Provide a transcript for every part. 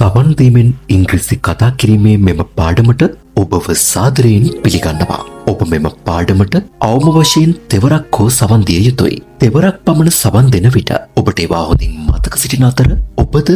සවන් දීමෙන් ඉංග්‍රීසි කතා කිරීමේ මෙම පාඩමට ඔබව සාදරයෙන් පිළිගන්නවා. ඔබ මෙම පාඩමට අවම වශයෙන් තෙවරක් හෝ සවන් දිය යුතුයි. තෙවරක් පමණ සවන් දෙන විට ඔබට ඒවා හොඳින් මතක සිටින අතර ඔබද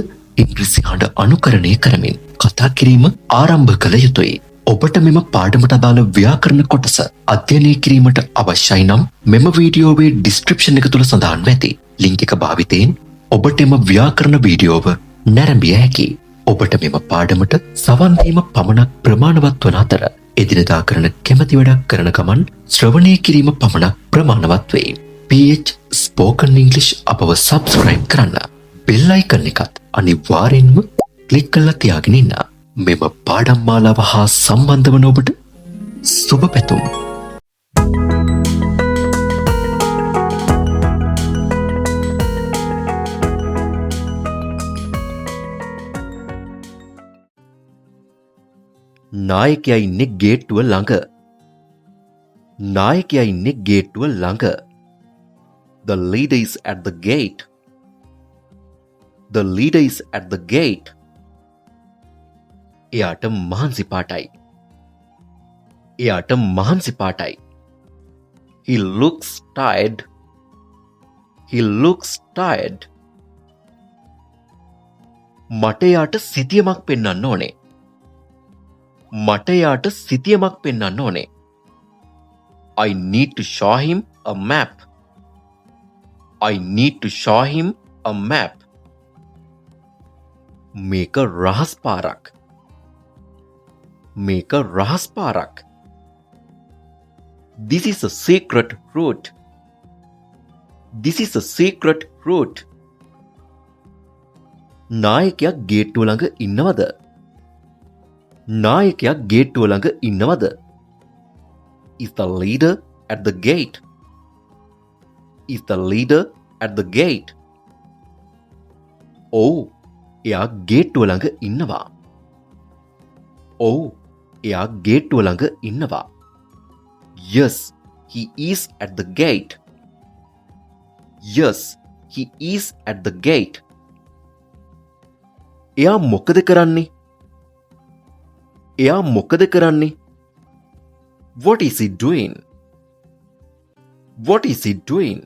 ඉංග්‍රීසි හඬ අනුකරණය කරමින් කතා කිරීම ආරම්භ කළ යුතුයි. ඔබට මෙම පාඩමට අදාළ ව්‍යාකරණ කොටස අධ්‍යයනය කිරීමට අවශ්‍යයි නම් මෙම වීඩියෝවේ ඩිස්ක්‍රිප්ෂන් එක තුල සඳහන්ව ඇති ලින්ක් එක භාවිතයෙන් ඔබට එම ව්‍යාකරණ වීඩියෝව නැරඹිය හැකියි. ඔබට මෙම පාඩමට සවන් දීම පමණක් ප්‍රමාණවත් වන අතර එදිනදා කරන කැමැති වැඩක් කරන ගමන් ශ්‍රවණය කිරීම පමණක් ප්‍රමාණවත් වෙයි. PH Spoken English අපව subscribe කරන්න. බෙල් අයිකන් එකත් අනිවාර්යෙන්ම ක්ලික් කරලා තියාගෙන ඉන්න. මෙම පාඩම් මාලාව හා සම්බන්ධ වන ඔබට සුබ පැතුම්. නායකයා ඉන්නේ ගේට්ටුව ළඟ. නායකයා ඉන්නේ ගේට්ටුව ළඟ. The leader is at the gate. The leader is at the gate. එයාට මහන්සි පාටයි. එයාට මහන්සි පාටයි. He looks tired. He looks tired. මට එයාට සිතියමක් පෙන්වන්න ඕනේ. මට එයාට සිතියමක් පෙන්වන්න ඕනේ. I need to show him a map. I need to show him a map. මේක රහස් පාරක්. මේක රහස් පාරක්. This is a secret route. This is a secret route. නායකයා ගේට්ටුව ළඟ ඉන්නවද? නායකයා ගේට්ටුව ළඟ ඉන්නවද? Is the leader at the gate? Is the leader at the gate? ඔව්, එයා ගේට්ටුව ළඟ ඉන්නවා. ඔව්, එයා ගේට්ටුව ළඟ ඉන්නවා. Yes, he is at the gate. Yes, he is at the gate. එයා මොකද කරන්නේ? එයා මොකද කරන්නේ? What is he doing? What is he doing?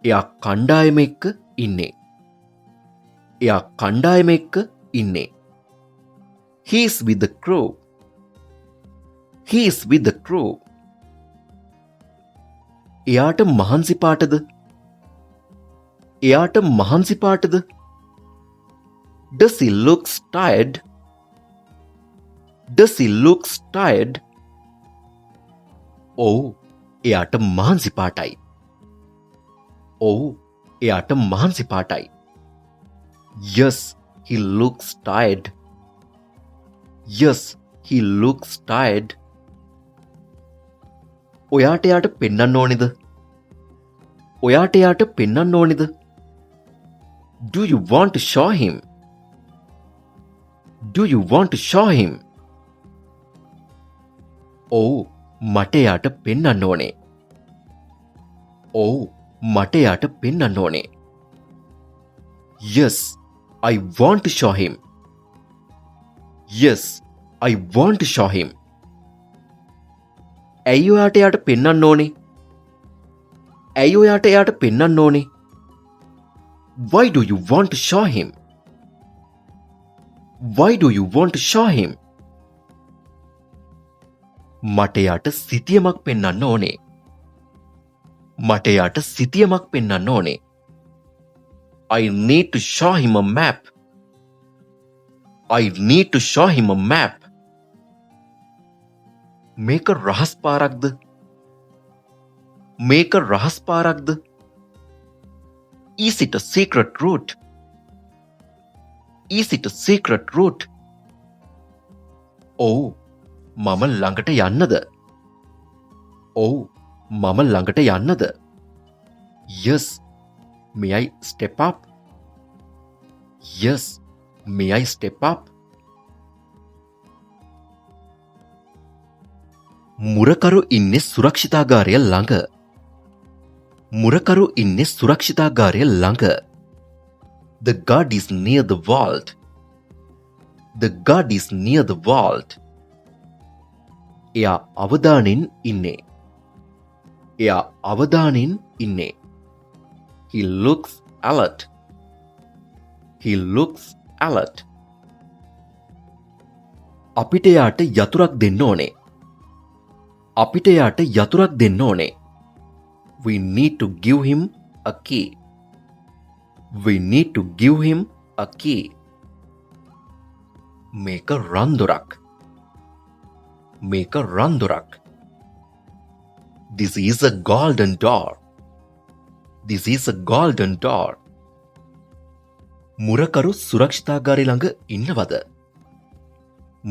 එයා කණ්ඩායම එක්ක ඉන්නේ. එයා කණ්ඩායම එක්ක ඉන්නේ. He is with the crew. He is with the crew. එයාට මහන්සි පාටද? එයාට මහන්සි පාටද? Does he looks tired? Does he looks tired? ඔව්, එයාට මහන්සි පාටයි. ඔව්, එයාට මහන්සි පාටයි. Yes, he looks tired. Yes, he looks tired. ඔයාට එයාට පෙන්වන්න ඕනේද? ඔයාට එයාට පෙන්වන්න ඕනේද? Do you want to show him? Do you want to show him? ඔව්, මට එයාට පෙන්වන්න ඕනේ. ඔව්, මට එයාට පෙන්වන්න ඕනේ. Yes, I want to show him. Yes, I want to show him. ඇයි ඔයාට එයාට පෙන්වන්න ඕනේ? ඇයි ඔයාට එයාට පෙන්වන්න ඕනේ? Why do you want to show him? Why do you want to show him? මට එයාට සිතියමක් පෙන්වන්න ඕනේ. මට එයාට සිතියමක් පෙන්වන්න ඕනේ. I need to show him a map. I need to show him a map. මේක රහස් පාරක්ද? මේක රහස් පාරක්ද? Is it a secret route? Is it a secret route? ඔව්, මම ළඟට යන්නද? ඔව්, මම ළඟට යන්නද? Yes, may I step up? Yes, may I step up? මුරකරු ඉන්නේ සුරක්ෂිතාගාරය ළඟ. මුරකරු ඉන්නේ සුරක්ෂිතාගාරය ළඟ. The god is near the vault. The god is near the vault. එයා අවදානෙන් ඉන්නේ. එයා අවදානෙන් ඉන්නේ. He looks alert. He looks alert. අපිට එයාට යතුරක් දෙන්න ඕනේ. අපිට එයාට යතුරක් දෙන්න ඕනේ. We need to give him a key. We need to give him a key. මේක රන්දොරක්. මේක රන්දොරක්. This is a golden door. This is a golden door. මුරකරු සුරක්ෂිතාගාරය ළඟ ඉන්නවද?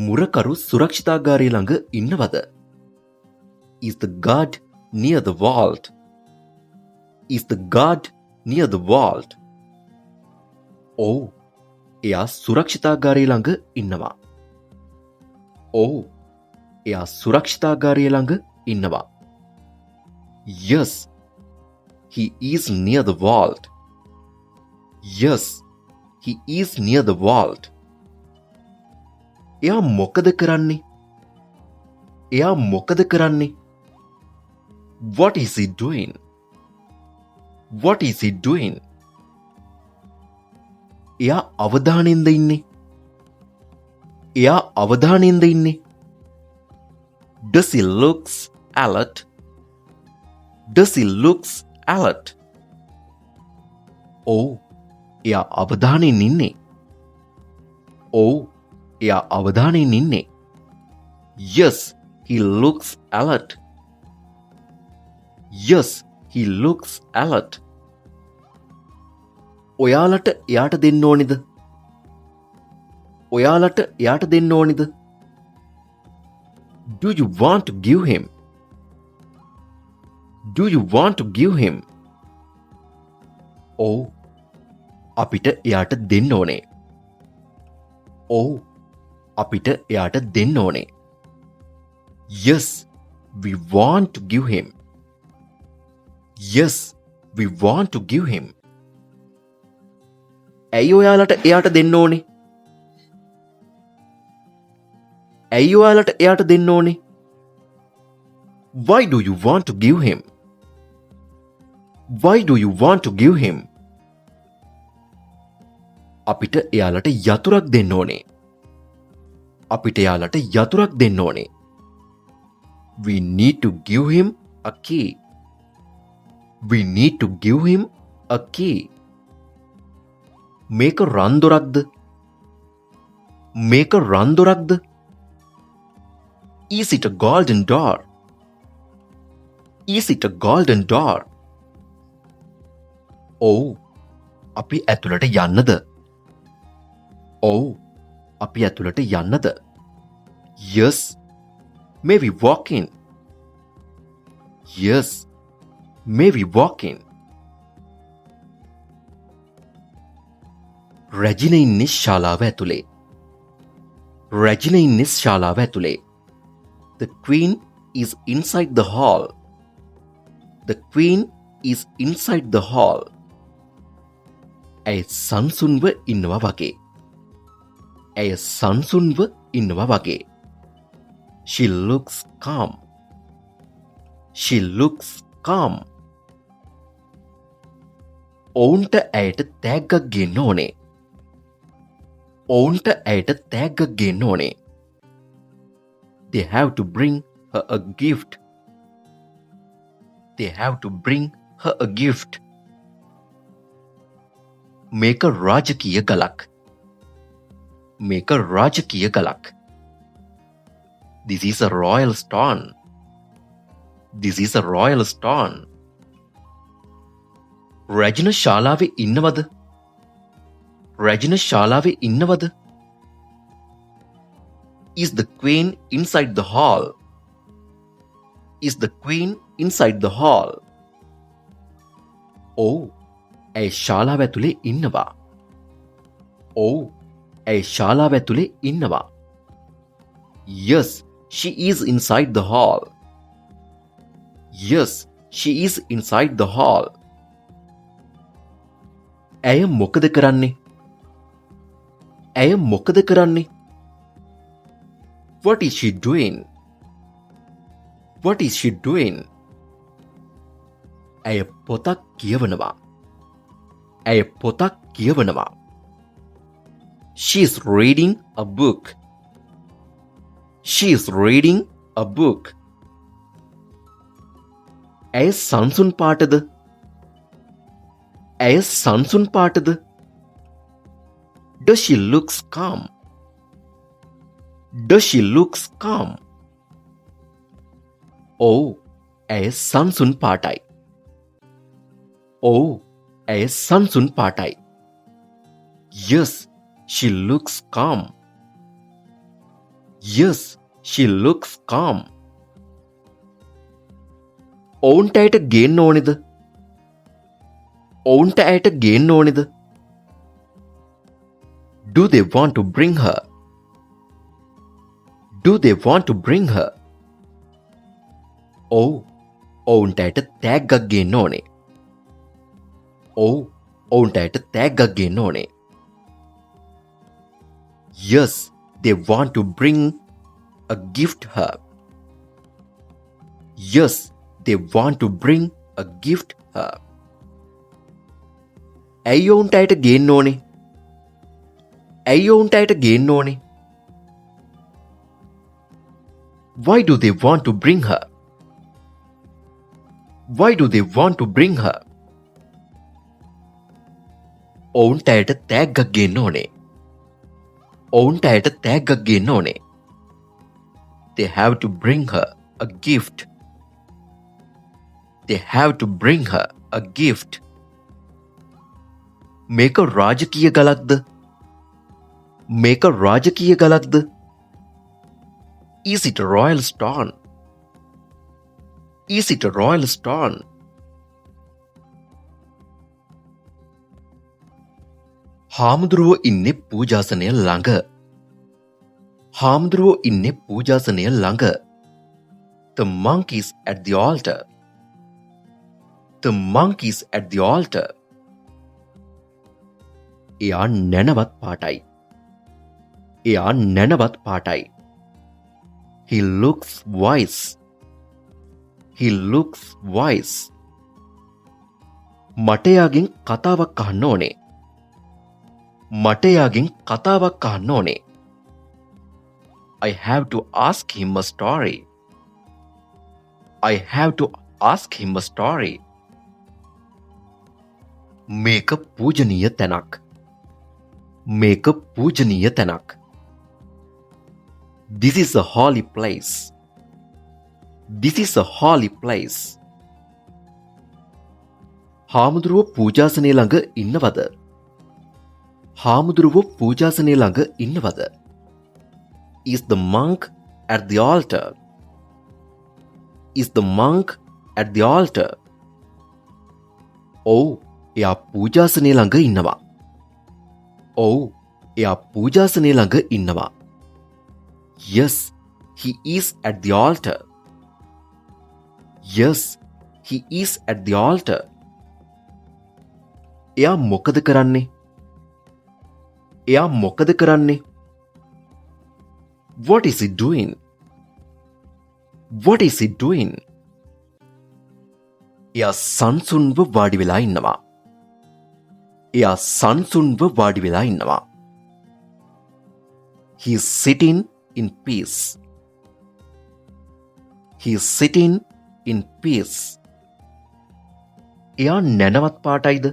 මුරකරු සුරක්ෂිතාගාරය ළඟ ඉන්නවද? Is the guard near the vault? Is the guard near the vault? ඔව්. එයා සුරක්ෂිතාගාරය ළඟ ඉන්නවා. ඔව්. එයා සුරක්ෂිතාගාරය ළඟ ඉන්නවා. Yes. He is near the vault. Yes. He is near the vault. එයා මොකද කරන්නේ? එයා මොකද කරන්නේ? What is he doing? What is he doing? එයා අවධානයෙන්ද ඉන්නේ? එයා අවධානයෙන්ද ඉන්නේ? Does he looks alert? Does he looks alert? ඔව්. එයා අවධානයෙන් ඉන්නේ. ඔව්. එයා අවධානයෙන් ඉන්නේ. Yes, he looks alert. Yes, he looks alert. ඔයාලට එයාට දෙන්න ඕනිද? ඔයාලට එයාට දෙන්න ඕනිද? Do you want to give him? Do you want to give him? ඔව්. අපිට එයාට දෙන්න ඕනේ. ඔව්. අපිට එයාට දෙන්න ඕනේ. Yes, we want to give him. Yes, we want to give him. ඇයි ඔයාලට එයාට දෙන්න ඕනේ? ඇයි ඔයාලට එයාට දෙන්න ඕනේ? Why do you want to give him? Why do you want to give him? අපිට එයාලට යතුරක් දෙන්න ඕනේ. අපිට එයාලට යතුරක් දෙන්න ඕනේ. We need to give him a key. We need to give him a key. මේක රන්දොරක්ද? මේක රන්දොරක්ද? Is it a golden door? Is it a golden door? ඔව්. අපි ඇතුළට යන්නද? ඔව්. අපි ඇතුළට යන්නද? Yes. May we walk in? Yes. May we walk in? රැජින ඉන්නේ ශාලාව ඇතුලේ. රැජින ඉන්නේ ශාලාව ඇතුලේ. The queen is inside the hall. The queen is inside the hall. ඇය සංසුන්ව ඉන්නවා වගේ. ඇය සංසුන්ව ඉන්නවා වගේ. She looks calm. She looks calm. ඔවුන්ට ඇයට තෑග්ගක් ගෙන්න ඕනේ. ඔවුන්ට ඇයට තෑග්ගක් ගෙන්න ඕනේ. They have to bring her a gift. They have to bring her a gift. මේක රාජකීය ගලක්. මේක රාජකීය ගලක්. This is a royal stone. This is a royal stone. රැජින ශාලාවේ ඉන්නවද? රැජින ශාලාවේ ඉන්නවද? Is the queen inside the hall? Is the queen inside the hall? ඔව්. ඇය ශාලාව ඇතුලේ ඉන්නවා. ඔව්. ඇය ශාලාව ඇතුලේ ඉන්නවා. Yes, she is inside the hall. Yes, she is inside the hall. ඇය මොකද කරන්නේ? ඇය මොකද කරන්නේ? What is she doing? What is she doing? ඇය පොතක් කියවනවා. ඇය පොතක් කියවනවා. She is reading a book. She is reading a book. ඇය සංසුන් පාටද? ඇය සංසුන් පාටද? Does she looks calm? Does she looks calm? ඔව් ඇය සංසුන් පාටයි. ඔව් ඇය සංසුන් පාටයි. Yes, she looks calm. Yes, she looks calm. ඔවුන්ට ඇයට ගේන්න ඕනෙද? ඔවුන්ට ඇයට ගේන්න ඕනෙද? Do they want to bring her? Do they want to bring her? ඔව් ඔවුන්ට ඇයට තෑග්ගක් ගේන්න ඕනේ. ඔව් ඔවුන්ට ඇයට තෑග්ගක් ගේන්න ඕනේ. Yes, they want to bring a gift her. Yes, they want to bring a gift her. ඇයි ඔවුන්ට ඇයට ගේන්න ඕනේ? ඇයි ඔවුන්ට ඇයට ගේන්න ඕනේ? Why do they want to bring her? Why do they want to bring her? ඔවුන්ට ඇයට තෑග්ගක් ගේන්න ඕනේ. ඔවුන්ට ඇයට තෑග්ගක් ගේන්න ඕනේ. They have to bring her a gift. They have to bring her a gift. මේක රාජකීය ගලක්ද? මේක රාජකීය ගලක්ද? Is it a royal stone? Is it a royal stone? හාමුදුරුවෝ ඉන්නේ පූජාසනය ළඟ. හාමුදුරුවෝ ඉන්නේ පූජාසනය ළඟ. The monk is at the altar. The monk is at the altar. එයා නැනවත් පාටයි. එයා නැනවත් පාටයි. He looks wise. He looks wise. මට එයාගෙන් කතාවක් අහන්න ඕනේ. මට එයාගෙන් කතාවක් අහන්න ඕනේ. I have to ask him a story. I have to ask him a story. මේක පූජනීය තැනක්. මේක පූජනීය තැනක්. This is a holy place. This is a holy place. හාමුදුරුවෝ පූජාසනය ළඟ ඉන්නවද? හාමුදුරුවෝ පූජාසනය ළඟ ඉන්නවද? Is the monk at the altar? Is the monk at the altar? ඔව් එයා පූජාසනය ළඟ ඉන්නවා. ඔව් එයා පූජාසනය ළඟ ඉන්නවා. Yes, he is at the altar. Yes, he is at the altar. එයා මොකද කරන්නේ? එයා මොකද කරන්නේ? What is he doing? What is he doing? එයා සංසුන්ව වාඩි වෙලා ඉන්නවා. එයා සංසුන්ව වාඩි වෙලා ඉන්නවා. He is sitting in peace. He is sitting in peace. එයා නැනවත් පාටයිද?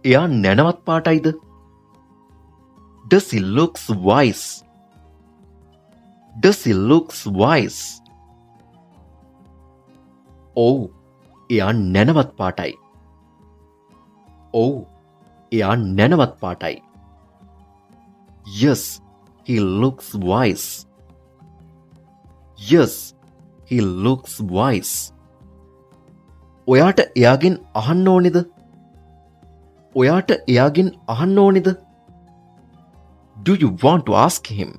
එයා නැනවත් පාටයිද? Does he looks wise? Does he looks wise? ඔව් එයා නැනවත් පාටයි. ඔව් එයා නැනවත් පාටයි. Yes, he looks wise. Yes, he looks wise. ඔයාට එයාගෙන් අහන්න ඕනේද? ඔයාට එයාගෙන් අහන්න ඕනේද? Do you want to ask him?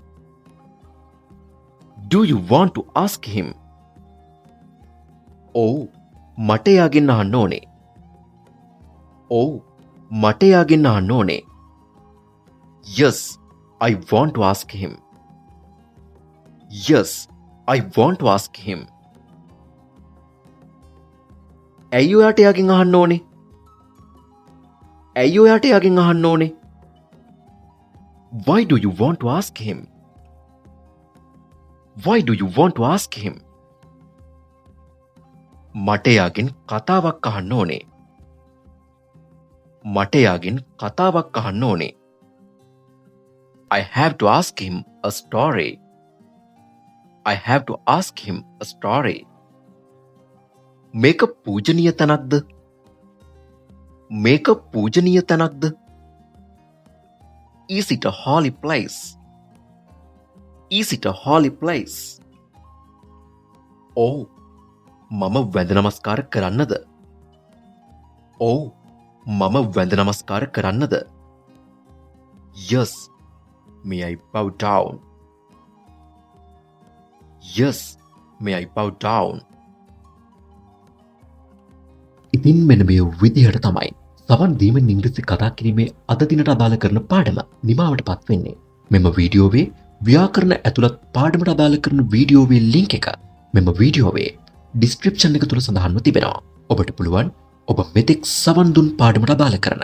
Do you want to ask him? ඔව් මට එයාගෙන් අහන්න ඕනේ. ඔව් මට එයාගෙන් අහන්න ඕනේ. Yes, I want to ask him. Yes, I want to ask him. ඇයි ඔයාට එයාගෙන් අහන්න ඕනේ? ඇයි ඔයාට එයාගෙන් අහන්න ඕනේ? Why do you want to ask him? Why do you want to ask him? මට එයාගෙන් කතාවක් අහන්න ඕනේ. මට එයාගෙන් කතාවක් අහන්න ඕනේ. I have to ask him a story. I have to ask him a story. මේක පූජනීය තැනක්ද? මේක පූජනීය තැනක්ද? Is it a holy place? Is it a holy place? Oh, මම වැඳ නමස්කාර කරන්නද? Oh, මම වැඳ නමස්කාර කරන්නද? Yes, may I bow down? Yes, may I bow down? ඉතින් මෙන්න මේ විදිහට තමයි සවන් දීමෙන් ඉංග්‍රීසි කතා කිරීමේ අද දිනට අදාළ කරන පාඩම නිමාවට පත් වෙන්නේ. මෙම වීඩියෝවේ ව්‍යාකරණ ඇතුළත් පාඩමට අදාළ කරන වීඩියෝවේ ලින්ක් එක මෙම වීඩියෝවේ ඩිස්ක්‍රිප්ෂන් එක තුල සඳහන්ව තිබෙනවා. ඔබට පුළුවන් ඔබ මෙතෙක් සවන් දුන් පාඩමට අදාළ කරන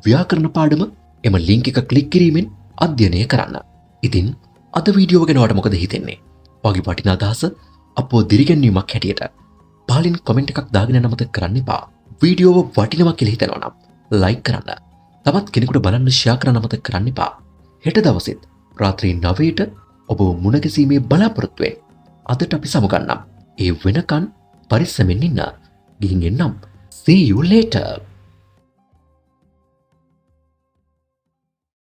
ව්‍යාකරණ පාඩම එම ලින්ක් එක ක්ලික් කිරීමෙන් අධ්‍යයනය කරන්න. ඉතින් අද වීඩියෝව ගැන ඔයාලට මොකද හිතෙන්නේ? ඔයාගේ වටිනා අදහස අපව දිරිගැන්වීමක් හැටියට පාලින් කමෙන්ට් එකක් දාගෙන යන්න අමතක කරන්න එපා. වීඩියෝව වටිනවා කියලා හිතනවා නම් ලයික් කරන්න. තවත් කෙනෙකුට බලන්න ෂෙයා කරන්න අමතක කරන්න එපා. හෙට දවසෙත් රාත්‍රී 9ට ඔබ මුණ ගැසීමේ බලාපොරොත්තුවෙන් අදට අපි සමුගන්නම්. ඒ වෙනකන් පරිස්සමෙන් ඉන්න. ගිහින් එන්නම්. See you later.